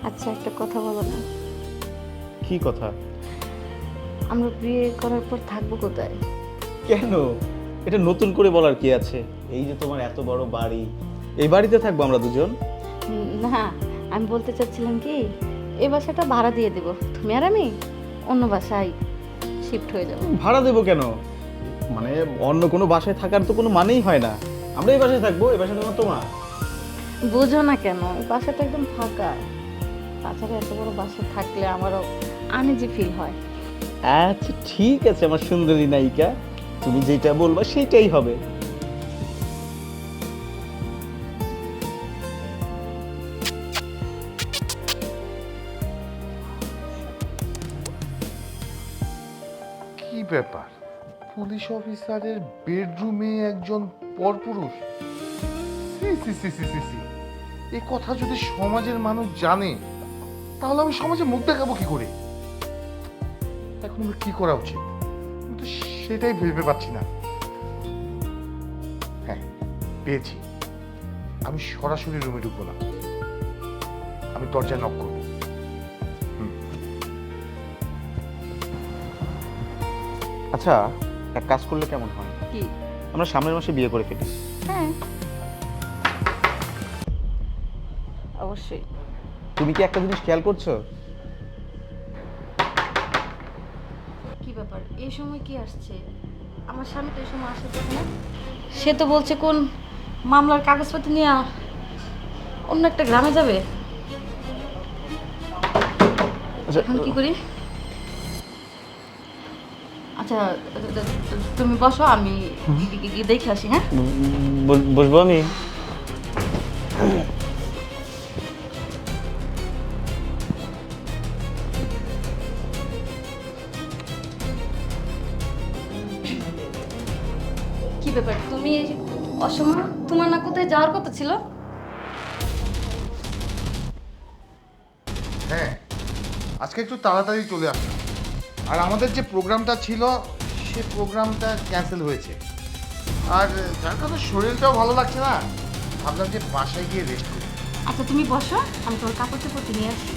আচ্ছা, একটা কথা বলো না। কি কথা? আমরা বিয়ে করার পর থাকবো কোথায়? কেন? এটা নতুন করে বলার কি আছে? এই যে তোমার এত বড় বাড়ি, এই বাড়িতে থাকবো আমরা দুজন। না, আমি বলতে চাচ্ছিলাম কি, এই বাসাটা ভাড়া দিয়ে দেব, তুমি আর আমি অন্য বাসায় শিফট হয়ে যাবো। ভাড়া দেবো কেন? মানে অন্য কোনো বাসায় থাকার তো কোনো মানেই হয় না। আমরা এই বাসায় থাকবো, এই বাসাটা তোমার। বোঝো না কেন? এই বাসাটা একদম ফাঁকা। তাছাড়া এত বড় বাসা থাকলে আমারও আনইজি ফিল হয়। আচ্ছা ঠিক আছে আমার সুন্দরী নায়িকা, তুমি যেটা বলবা সেটাই হবে। কি ব্যাপার, পুলিশ অফিসারের বেডরুমে একজন পরপুরুষ? সি সি সি সি সি সি। এই কথা যদি সমাজের মানুষ জানে তাহলে আমি সমাজে মুখ দেখাবো কি করে? এখন আমার কি করা উচিত আমি তো সেটাই ভেবে পাচ্ছি না। হ্যাঁ, পেয়েছি। আমি সরাসরি রুমে ঢুকবো না, আমি দরজায় নক করবো। আচ্ছা, এক কাজ করলে কেমন হয়? কি? আমরা সামনের মাসে বিয়ে করে ফেলি। হ্যাঁ, অবশ্যই। তুমি কি একটা জিনিস খেয়াল করছো? কি ব্যাপার, এই সময় কি আসছে? আমার স্বামী তো এই সময় আসার কথা না। সে তো বলছে কোন মামলার কাগজপত্র নিয়ে অন্য একটা গ্রামে যাবে। আচ্ছা, এখন কি করি? আচ্ছা, তুমি বসো, আমি গিয়ে দেখে আসি। হ্যাঁ, বসবো আমি? কি ব্যাপার, তুমি অসময়, তোমার না কোথায় যাওয়ার কথা ছিল? হ্যাঁ, আজকে একটু তাড়াতাড়ি চলে আসলাম। আর আমাদের যে প্রোগ্রামটা ছিল সে প্রোগ্রামটা ক্যান্সেল হয়েছে। আর যার কারণে শরীরটাও ভালো লাগছে না, ভাবলাম যে বাসায় গিয়ে রেস্ট করি। আচ্ছা, তুমি বসো, আমি তোমার কাপড় চোপড় নিয়ে আসি।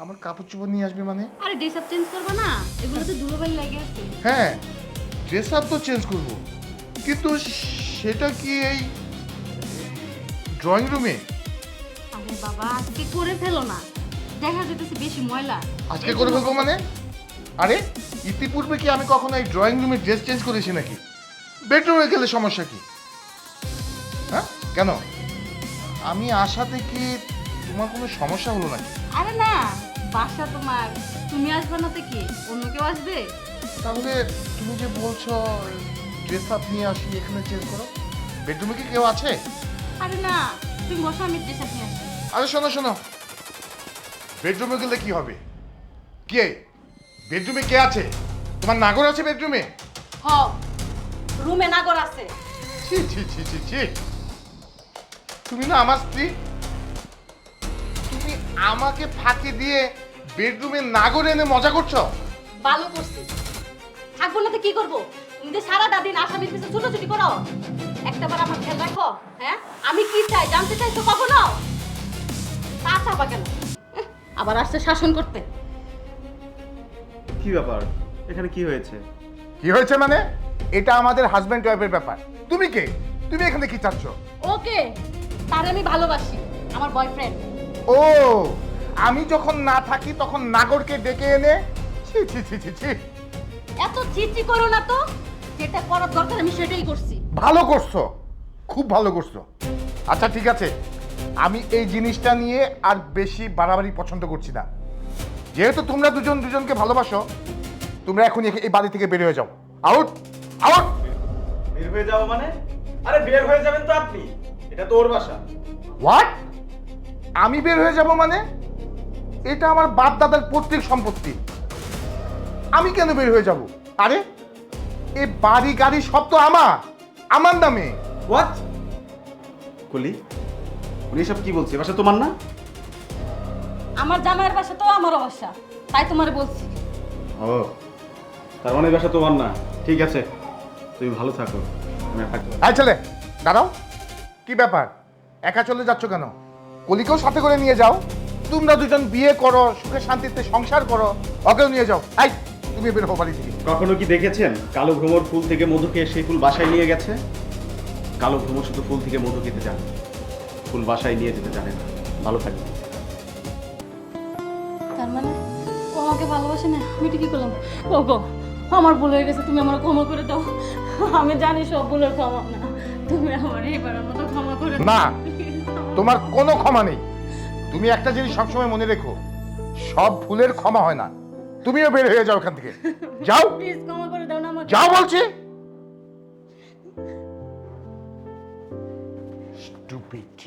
আমার কাপড় চোপড় নিয়ে আসবে মানে? আরে ড্রেস আপ চেঞ্জ করবে না? এগুলো তো ধুলোবালি লাগে আছে। হ্যাঁ, ড্রেস আপ তো চেঞ্জ করব, কিন্তু সেটা কি এই ড্রয়িং রুমে? আরে বাবা, আজকে করে ফেলো না, দেখা যেতেছে বেশি ময়লা। আজকে করে ফেলবো মানে? আরে ইতিপূর্বে কি আমি কখনো এই ড্রয়িং রুমে ড্রেস চেঞ্জ করেছি নাকি? বেডরুমে গেলে সমস্যা কি? হ্যাঁ, কেন? আমি আসাতে কি তোমার কোনো সমস্যা হলো নাকি? আরে না, বাসা তোমার, তুমি আসবে না তো কি অন্য কেউ আসবে? তাহলে তুমি যে বলছো ড্রেস আপ নিয়ে আসি এখানে চেঞ্জ করো, বেডরুমে কি কেউ আছে? আরে না, তুমি বসো, আমি ড্রেস আপ নিয়ে আসি। আরে শোনো শোনো, বেডরুমে গেলে কি হবে? কে বেডরুমে কে আছে? তোমার নাগর আছে বেডরুমে? হ, রুমে নাগর আছে। ছি ছি ছি ছি ছি, তুমি না আমার স্ত্রী, তুমি আমাকে ফাঁকি দিয়ে বেডরুমে নাগর এনে মজা করছো? ভালো করছি, থাকবো না তো কি করবো? তুমি যে সারাটা দিন আসামির পিছনে ছুটোছুটি করো, একটাবার আমার খেয়াল রাখো। হ্যাঁ, আমি কি চাই জানতে চাইছো কখনো? তা চাবা কেন? আবার আসছে শাসন করতে। কি ব্যাপার, এখানে কি হয়েছে? কি হয়েছে মানে? এটা আমাদের হাজব্যান্ড ওয়াইফের ব্যাপার। তুমি কে? তুমি এখানে কি চাচ্ছ? ওকে, তার আমি ভালোবাসি, আমার বয়ফ্রেন্ড। ও, আমি যখন না থাকি তখন নাগরকে ডেকে এনে ছি ছি ছি ছি ছি। এত চিচি করো না তো, যেটা করার দরকার আমি সেটাই করছি। ভালো করছো, খুব ভালো করছো। আচ্ছা ঠিক আছে, আমি এই জিনিসটা নিয়ে আর বেশি বাড়াবাড়ি পছন্দ করছি না। যেহেতু তোমরা দুজন দুজনকে ভালোবাসো, তোমরা এখন এই বাড়ি থেকে বের হয়ে যাও। Out, out. বের হয়ে যাও মানে? আরে বের হয়ে যাবেন তো আপনি, এটা তো ওর বাসা। হোয়াট? আমি বের হয়ে যাব মানে? এটা আমার বাপ দাদার পৈতৃক সম্পত্তি, আমি কেন বের হয়ে যাব? আরে এই বাড়ি গাড়ি সব তো আমার নামে। হোয়াট? কলি, উনি এসব কি বলছে? বাসা তোমার না? আমার জামাইয়ের বাসা তো আমারও বাসা, তাই তোমারে বলছি। ও, তার মানে বাসা তোমার না। ঠিক আছে, তুমি ভালো থাকো, আমি আর থাকতে পারবো না। এই ছেলে, দাঁড়াও। কি ব্যাপার, একা চলে যাচ্ছ কেন? কলিকেও সাথে করে নিয়ে যাও। তোমরা দুজন বিয়ে করো, সুখে শান্তিতে সংসার করো, ওকেও নিয়ে যাও। এই তুমি বের হো বাড়ি থেকে। কখনো কি দেখেছেন কালো ভ্রমর ফুল থেকে মধু খেয়ে সেই ফুল বাসায় নিয়ে গেছে? কালো ভ্রমর শুধু ফুল থেকে মধু খেতে জানে, ফুল বাসায় নিয়ে যেতে জানে না। ভালো থাকবে। তার মানে ও আমাকে ভালোবাসে না? আমি ঠিকই করলাম। ও গো, আমার ভুল হয়ে গেছে, তুমি আমার ক্ষমা করে দাও। আমি জানি সব ভুলের ক্ষমা না, তুমি আমার এইবারের মতো ক্ষমা করে দাও। না, তোমার কোনো ক্ষমা নেই। তুমি একটা জিনিস সবসময় মনে রেখো, সব ভুলের ক্ষমা হয় না। তুমিও বের হয়ে যাও এখান থেকে। যাও, প্লিজ ক্ষমা করে দাও না আমাকে। যাও বলছি। স্টুপিড।